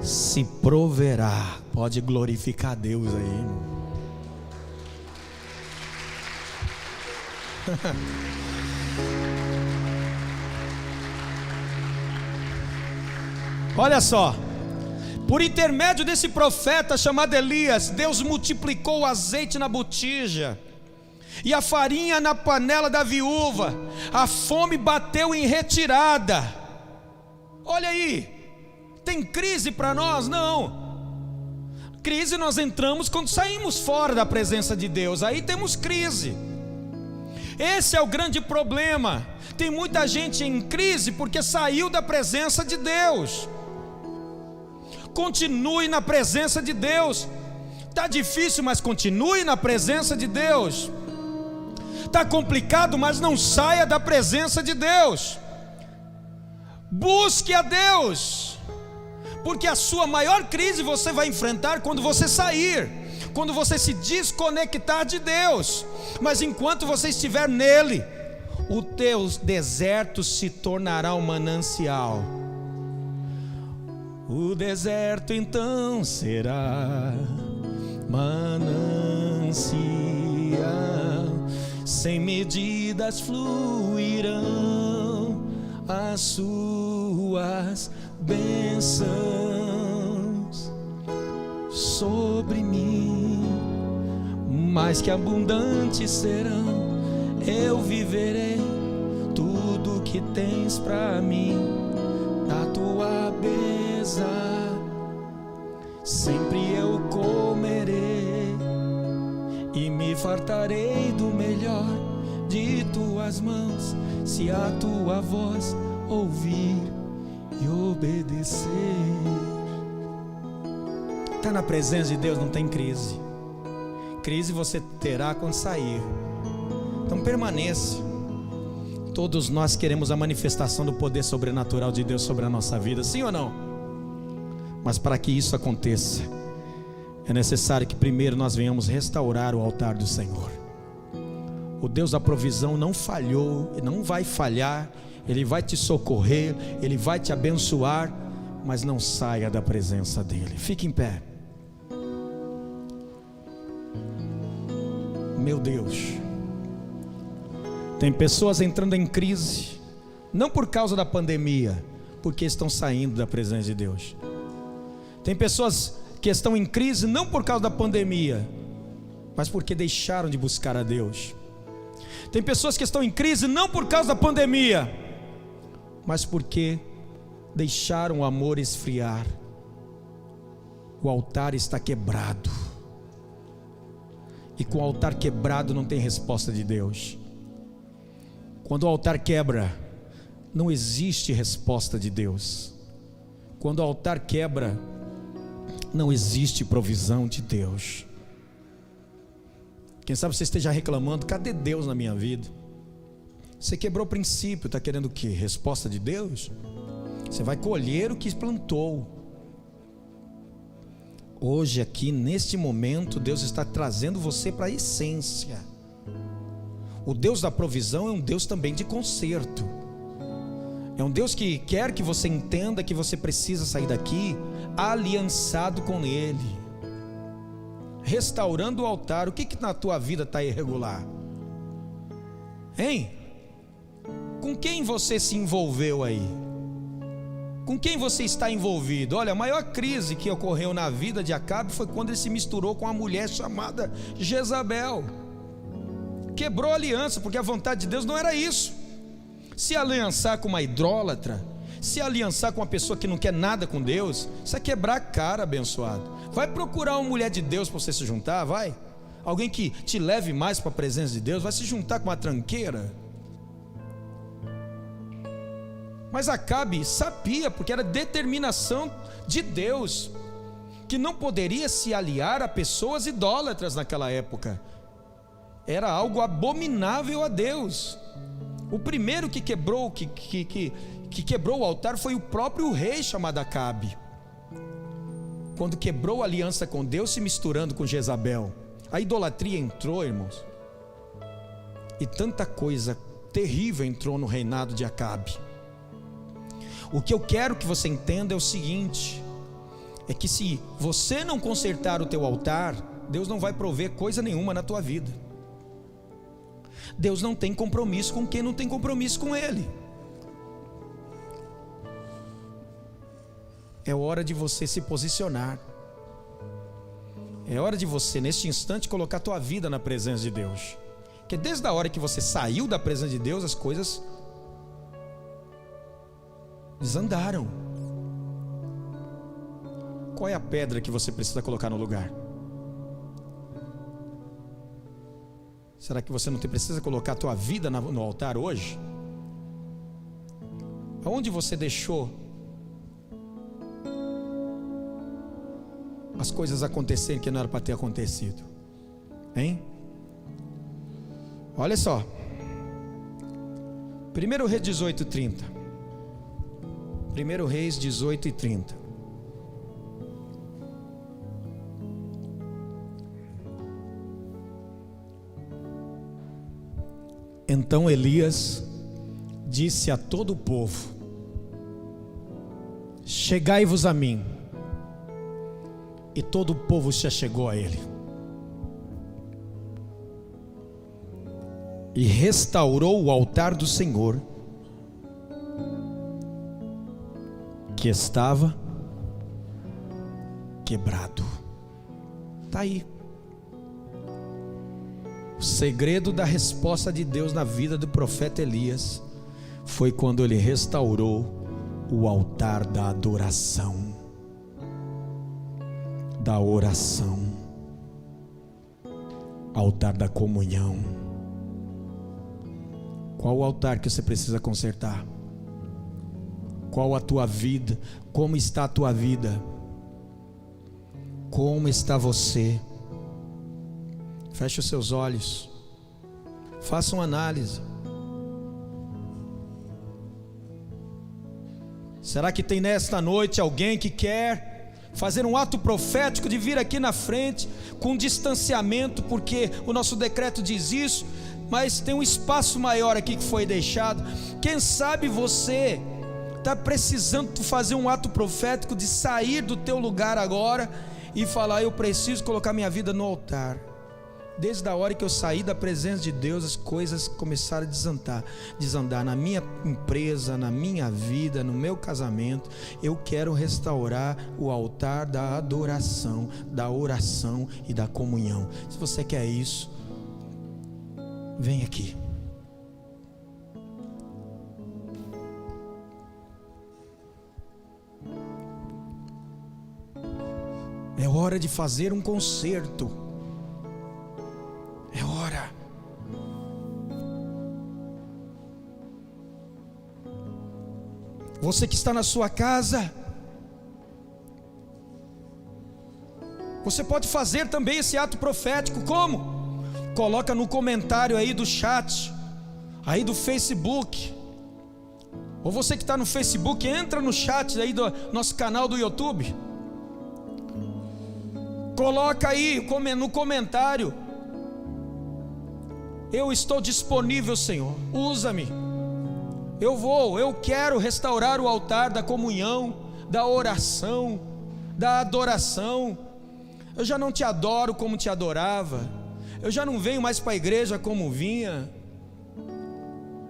se proverá. Pode glorificar a Deus aí, irmão. Olha só, por intermédio desse profeta chamado Elias, Deus multiplicou o azeite na botija e a farinha na panela da viúva. A fome bateu em retirada. Olha aí, tem crise para nós? Não. Crise nós entramos quando saímos fora da presença de Deus, aí temos crise. Esse é o grande problema. Tem muita gente em crise porque saiu da presença de Deus. Continue na presença de Deus. Está difícil, mas continue na presença de Deus. Está complicado, mas não saia da presença de Deus. Busque a Deus, porque a sua maior crise você vai enfrentar quando você sair, quando você se desconectar de Deus. Mas enquanto você estiver nele, o teu deserto se tornará um manancial. O deserto então será manancial, sem medidas fluirão as suas bênçãos sobre mim, mais que abundantes serão. Eu viverei tudo que tens para mim, da tua mesa sempre eu comerei e me fartarei do melhor de tuas mãos, se a tua voz ouvir e obedecer. Está na presença de Deus, não tem crise. Crise você terá quando sair. Então permaneça. Todos nós queremos a manifestação do poder sobrenatural de Deus sobre a nossa vida, sim ou não? Mas para que isso aconteça, é necessário que primeiro nós venhamos restaurar o altar do Senhor. O Deus da provisão não falhou, não vai falhar. Ele vai te socorrer, Ele vai te abençoar, mas não saia da presença dEle. Fique em pé. Meu Deus, tem pessoas entrando em crise, não por causa da pandemia, porque estão saindo da presença de Deus. Tem pessoas que estão em crise não por causa da pandemia, mas porque deixaram de buscar a Deus. Tem pessoas que estão em crise não por causa da pandemia, mas porque deixaram o amor esfriar. O altar está quebrado, e com o altar quebrado não tem resposta de Deus. Quando o altar quebra, não existe resposta de Deus. Quando o altar quebra, não existe provisão de Deus. Quem sabe você esteja reclamando: cadê Deus na minha vida? Você quebrou o princípio, está querendo o quê? Resposta de Deus? Você vai colher o que plantou. Hoje aqui, neste momento, Deus está trazendo você para a essência. O Deus da provisão é um Deus também de conserto. É um Deus que quer que você entenda que você precisa sair daqui aliançado com Ele, restaurando o altar. O que na tua vida está irregular? Hein? Com quem você se envolveu aí? Com quem você está envolvido? Olha, a maior crise que ocorreu na vida de Acabe foi quando ele se misturou com uma mulher chamada Jezabel. Quebrou a aliança, porque a vontade de Deus não era isso. Se aliançar com uma idólatra, se aliançar com uma pessoa que não quer nada com Deus, isso é quebrar a cara, abençoado. Vai procurar uma mulher de Deus para você se juntar, vai. Alguém que te leve mais para a presença de Deus. Vai se juntar com uma tranqueira. Mas Acabe sabia, porque era determinação de Deus, que não poderia se aliar a pessoas idólatras naquela época. Era algo abominável a Deus. O primeiro que quebrou quebrou o altar foi o próprio rei chamado Acabe. Quando quebrou a aliança com Deus, se misturando com Jezabel, a idolatria entrou, irmãos, e tanta coisa terrível entrou no reinado de Acabe. O que eu quero que você entenda é o seguinte: é que se você não consertar o teu altar, Deus não vai prover coisa nenhuma na tua vida. Deus não tem compromisso com quem não tem compromisso com Ele. É hora de você se posicionar. É hora de você, neste instante, colocar a tua vida na presença de Deus. Porque desde a hora que você saiu da presença de Deus, as coisas desandaram. Qual é a pedra que você precisa colocar no lugar? Será que você não precisa colocar a tua vida no altar hoje? Aonde você deixou as coisas acontecerem que não era para ter acontecido? Hein? Olha só, 1 Reis 18:30. 1 Reis 18:30. Então Elias disse a todo o povo: chegai-vos a mim. E todo o povo se achegou a ele, e restaurou o altar do Senhor, que estava quebrado. Está aí o segredo da resposta de Deus na vida do profeta Elias. Foi quando ele restaurou o altar da adoração, da oração, altar da comunhão. Qual o altar que você precisa consertar? Qual a tua vida? Como está a tua vida? Como está você? Feche os seus olhos, faça uma análise. Será que tem nesta noite alguém que quer fazer um ato profético de vir aqui na frente com distanciamento, porque o nosso decreto diz isso, mas tem um espaço maior aqui que foi deixado? Quem sabe você está precisando fazer um ato profético de sair do teu lugar agora e falar: eu preciso colocar minha vida no altar. Desde a hora que eu saí da presença de Deus, as coisas começaram a desandar na minha empresa, na minha vida, no meu casamento. Eu quero restaurar o altar da adoração, da oração e da comunhão. Se você quer isso, vem aqui. É hora de fazer um concerto. É hora. Você que está na sua casa, você pode fazer também esse ato profético. Como? Coloca no comentário aí do chat, aí do Facebook. Ou você que está no Facebook, entra no chat aí do nosso canal do YouTube. Coloca aí no comentário: eu estou disponível, Senhor, usa-me. Eu quero restaurar o altar da comunhão, da oração, da adoração. Eu já não te adoro como te adorava, eu já não venho mais para a igreja como vinha.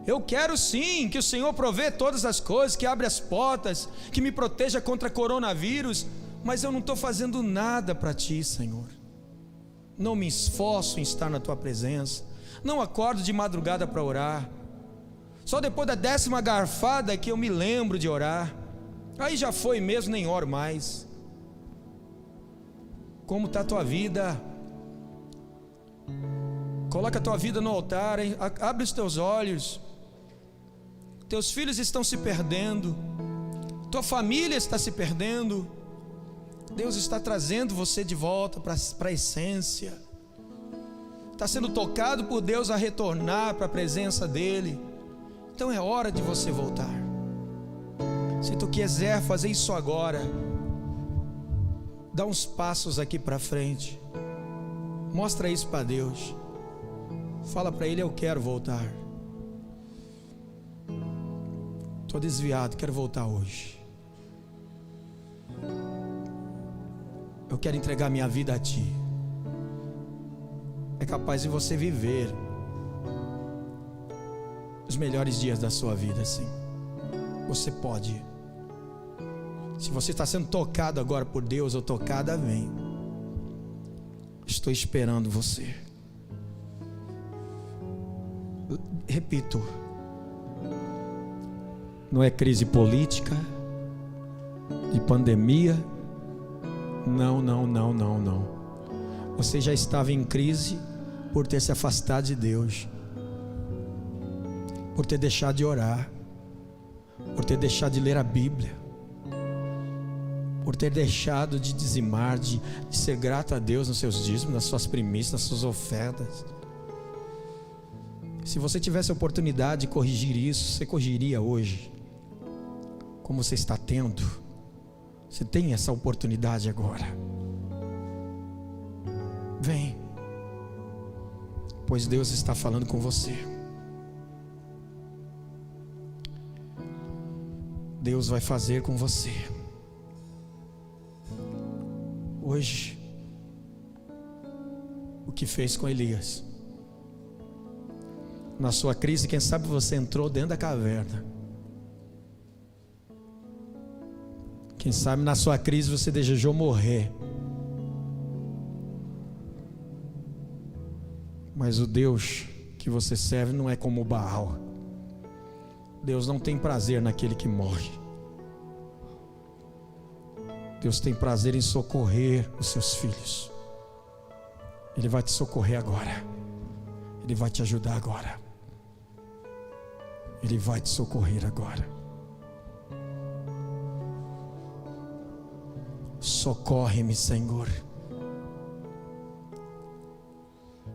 Eu quero sim que o Senhor provê todas as coisas, que abra as portas, que me proteja contra coronavírus, mas eu não estou fazendo nada para ti, Senhor. Não me esforço em estar na tua presença, não acordo de madrugada para orar. Só depois da 10ª garfada que eu me lembro de orar. Aí já foi mesmo, nem oro mais. Como está a tua vida? Coloca a tua vida no altar, hein? Abre os teus olhos. Teus filhos estão se perdendo, tua família está se perdendo. Deus está trazendo você de volta para a essência. Está sendo tocado por Deus a retornar para a presença dEle. Então é hora de você voltar. Se tu quiser fazer isso agora, dá uns passos aqui para frente, mostra isso para Deus, fala para Ele: eu quero voltar, estou desviado, quero voltar hoje. Eu quero entregar minha vida a Ti. É capaz de você viver os melhores dias da sua vida, sim. Você pode. Se você está sendo tocado agora por Deus, ou tocada, vem. Estou esperando você. Repito, não é crise política, de pandemia. Não. Você já estava em crise por ter se afastado de Deus, por ter deixado de orar, por ter deixado de ler a Bíblia, por ter deixado de dizimar, de ser grato a Deus nos seus dízimos, nas suas primícias, nas suas ofertas. Se você tivesse a oportunidade de corrigir isso, você corrigiria hoje, como você está tendo. Você tem essa oportunidade agora. Vem, pois Deus está falando com você. Deus vai fazer com você hoje o que fez com Elias. Na sua crise, quem sabe você entrou dentro da caverna. Quem sabe na sua crise você desejou morrer. Mas o Deus que você serve não é como o Baal. Deus não tem prazer naquele que morre. Deus tem prazer em socorrer os seus filhos. Ele vai te socorrer agora. Ele vai te ajudar agora. Ele vai te socorrer agora. Socorre-me, Senhor.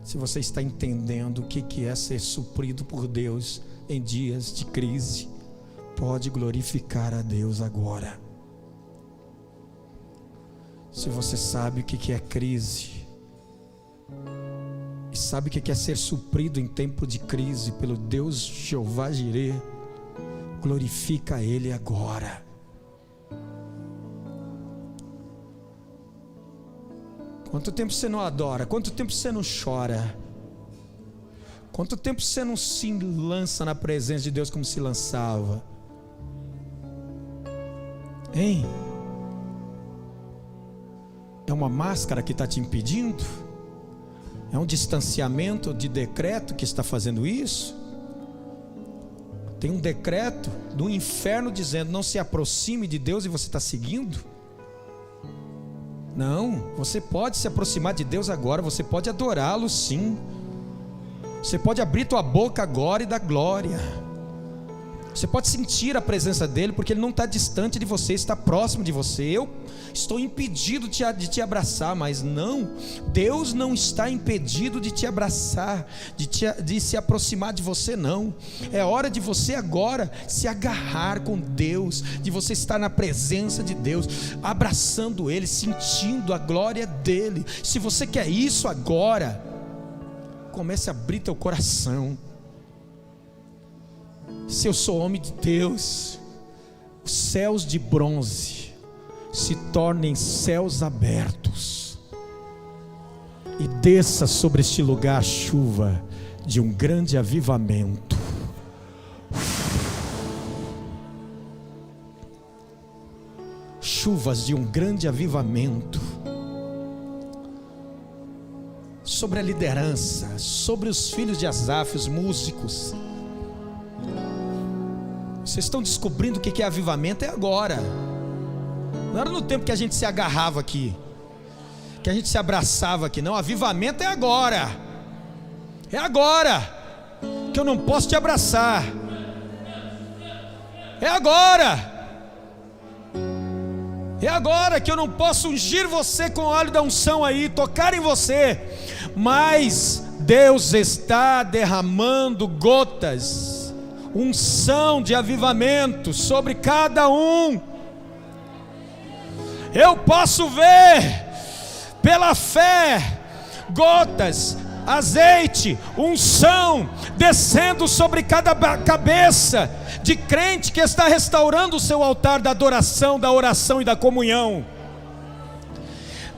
Se você está entendendo o que é ser suprido por Deus em dias de crise, pode glorificar a Deus agora. Se você sabe o que é crise, e sabe o que é ser suprido em tempo de crise pelo Deus Jeová Jireh, glorifica a Ele agora. Quanto tempo você não adora? Quanto tempo você não chora? Quanto tempo você não se lança na presença de Deus como se lançava? Hein? É uma máscara que está te impedindo? É um distanciamento de decreto que está fazendo isso? Tem um decreto do inferno dizendo: não se aproxime de Deus, e você está seguindo? Não, você pode se aproximar de Deus agora, você pode adorá-lo sim. Você pode abrir tua boca agora e dar glória. Você pode sentir a presença dele, porque ele não está distante de você, está próximo de você. Eu estou impedido de te abraçar, mas não, Deus não está impedido de te abraçar, de se aproximar de você, não. É hora de você agora se agarrar com Deus, de você estar na presença de Deus, abraçando Ele, sentindo a glória dEle. Se você quer isso agora, comece a abrir teu coração. Se eu sou homem de Deus, os céus de bronze se tornem céus abertos, e desça sobre este lugar chuva de um grande avivamento. Chuvas de um grande avivamento sobre a liderança, sobre os filhos de Asaf, os músicos. Vocês estão descobrindo o que é avivamento? É agora. Não era no tempo que a gente se agarrava aqui, que a gente se abraçava aqui. Não, avivamento é agora. É agora que eu não posso te abraçar. É agora. É agora que eu não posso ungir você com o óleo da unção aí, tocar em você. Mas Deus está derramando gotas, unção de avivamento sobre cada um. Eu posso ver pela fé gotas, azeite, unção descendo sobre cada cabeça de crente que está restaurando o seu altar da adoração, da oração e da comunhão.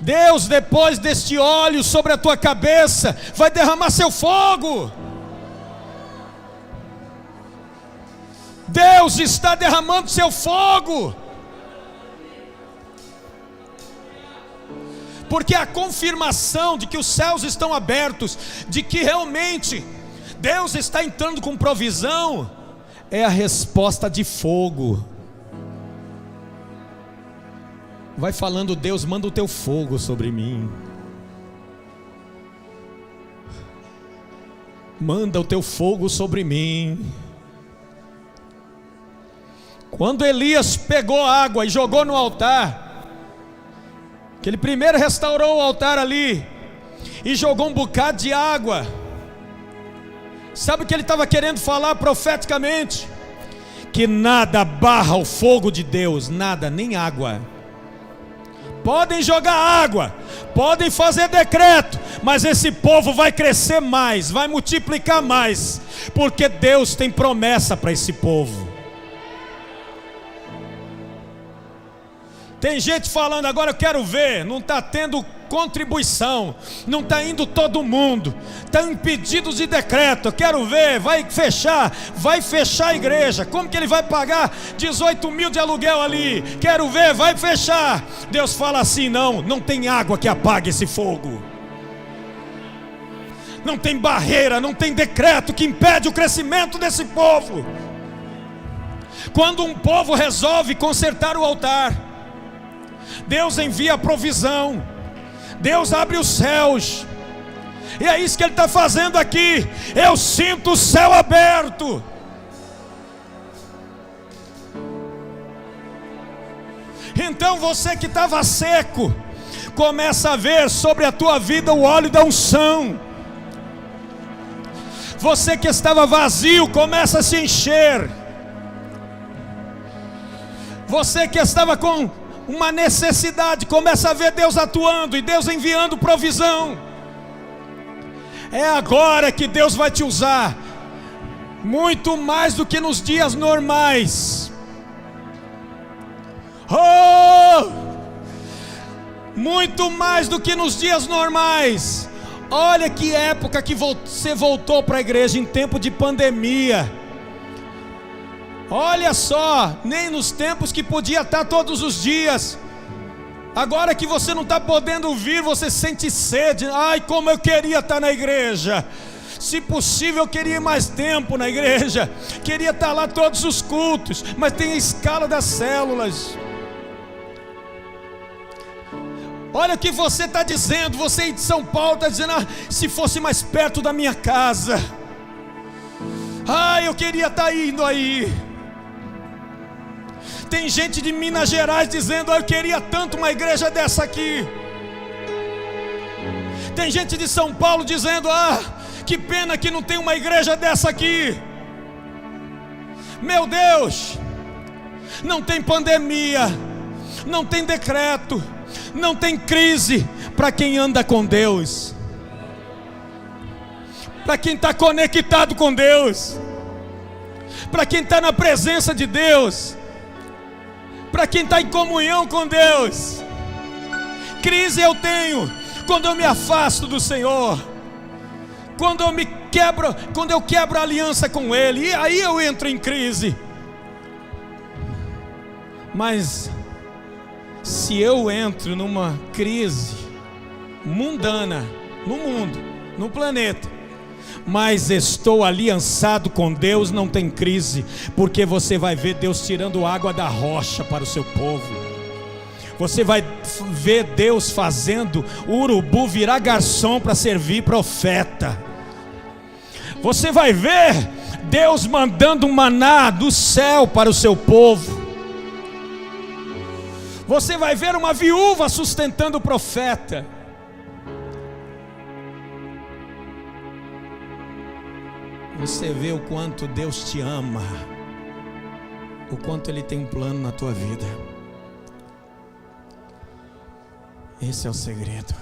Deus, depois deste óleo sobre a tua cabeça, vai derramar seu fogo. Deus está derramando seu fogo, porque a confirmação de que os céus estão abertos, de que realmente Deus está entrando com provisão, é a resposta de fogo. Vai falando: Deus, manda o teu fogo sobre mim. Manda o teu fogo sobre mim. Quando Elias pegou água e jogou no altar, que ele primeiro restaurou o altar ali e jogou um bocado de água, sabe o que ele estava querendo falar profeticamente? Que nada barra o fogo de Deus, nada, nem água. Podem jogar água, podem fazer decreto, mas esse povo vai crescer mais, vai multiplicar mais, porque Deus tem promessa para esse povo. Tem gente falando agora: eu quero ver, não está tendo contribuição, não está indo todo mundo, está impedidos de decreto. Eu quero ver, vai fechar a igreja. Como que ele vai pagar 18 mil de aluguel ali? Quero ver, vai fechar. Deus fala assim: não tem água que apague esse fogo, não tem barreira, não tem decreto que impede o crescimento desse povo. Quando um povo resolve consertar o altar, Deus envia a provisão, Deus abre os céus, e é isso que Ele está fazendo aqui. Eu sinto o céu aberto. Então você que estava seco, começa a ver sobre a tua vida o óleo da unção. Você que estava vazio, começa a se encher. Você que estava com uma necessidade, começa a ver Deus atuando e Deus enviando provisão. É agora que Deus vai te usar, muito mais do que nos dias normais. Muito mais do que nos dias normais. Olha que época que você voltou para a igreja, em tempo de pandemia. Olha só, nem nos tempos que podia estar todos os dias. Agora que você não está podendo vir, você sente sede. Ai, como eu queria estar na igreja. Se possível, eu queria mais tempo na igreja. Queria estar lá todos os cultos, mas tem a escala das células. Olha o que você está dizendo. Você aí de São Paulo está dizendo: se fosse mais perto da minha casa. Ai, eu queria estar indo aí. Tem gente de Minas Gerais dizendo: eu queria tanto uma igreja dessa aqui. Tem gente de São Paulo dizendo: que pena que não tem uma igreja dessa aqui. Meu Deus, não tem pandemia, não tem decreto, não tem crise para quem anda com Deus, para quem está conectado com Deus, para quem está na presença de Deus, para quem está em comunhão com Deus. Crise eu tenho quando eu me afasto do Senhor, quando eu quebro a aliança com Ele, e aí eu entro em crise. Mas se eu entro numa crise mundana, no mundo, no planeta, mas estou aliançado com Deus, não tem crise, porque você vai ver Deus tirando água da rocha para o seu povo. Você vai ver Deus fazendo o urubu virar garçom para servir profeta. Você vai ver Deus mandando um maná do céu para o seu povo. Você vai ver uma viúva sustentando o profeta. Você vê o quanto Deus te ama, o quanto Ele tem um plano na tua vida. Esse é o segredo.